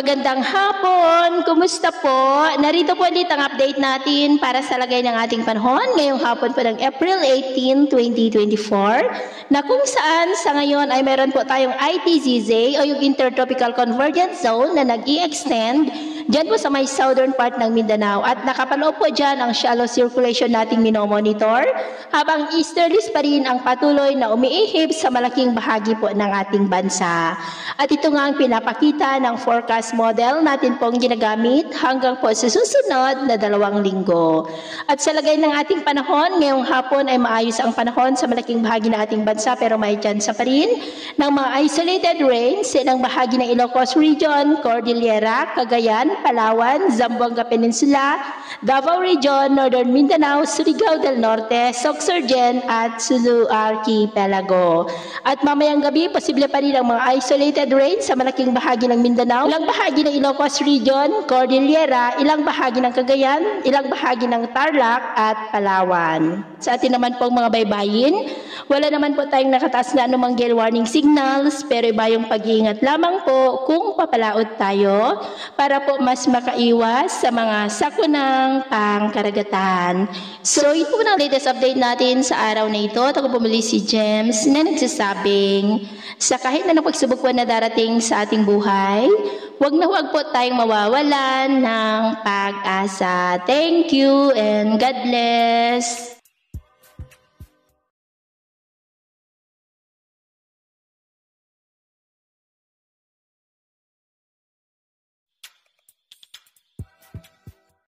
Magandang hapon! Kumusta po? Narito po ulit ang update natin para sa lagay ng ating panahon ngayong hapon po ng April 18, 2024 na kung saan sa ngayon ay meron po tayong ITZZ o yung Intertropical Convergence Zone na nag-i-extend dyan po sa may southern part ng Mindanao at nakapaloob po dyan ang shallow circulation nating minomonitor habang easterlies pa rin ang patuloy na umiihip sa malaking bahagi po ng ating bansa. At ito nga ang pinapakita ng forecast model natin pong ginagamit hanggang po sa susunod na 2 linggo. At sa lagay ng ating panahon, ngayong hapon ay maayos ang panahon sa malaking bahagi ng ating bansa pero may chance pa rin ng mga isolated rains ng bahagi ng Ilocos Region, Cordillera, Cagayan, Palawan, Zamboanga Peninsula, Davao Region, Northern Mindanao, Surigao del Norte, Sorsogon at Sulu Archipelago. At mamayang gabi, posible pa rin ang mga isolated rains sa malaking bahagi ng Mindanao, ilang bahagi ng Ilocos Region, Cordillera, ilang bahagi ng Cagayan, ilang bahagi ng Tarlac at Palawan. Sa atin naman pong mga baybayin, wala naman po tayong nakataas na anumang gale warning signals, pero iba yung pag-iingat lamang po kung papalaot tayo para po mas makaiwas sa mga sakunang pangkaragatan. So, ito po ang latest update natin sa araw na ito. At ako pumuli si James na nagsasabing sa kahit na pagsubok po na darating sa ating buhay, huwag po tayong mawawalan ng pag-asa. Thank you and God bless.